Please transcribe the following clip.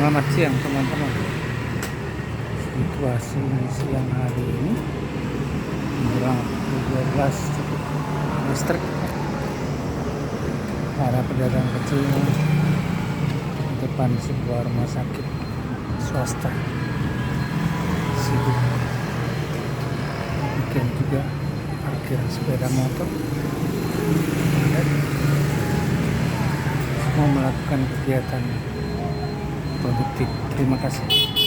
Selamat siang teman-teman. Situasi siang hari ini kurang 12 cukup listrik. Para pedagang kecil di depan sebuah rumah sakit swasta sibuk bikin juga parkir sepeda motor. Semua melakukan kegiatan produktif. Terima kasih.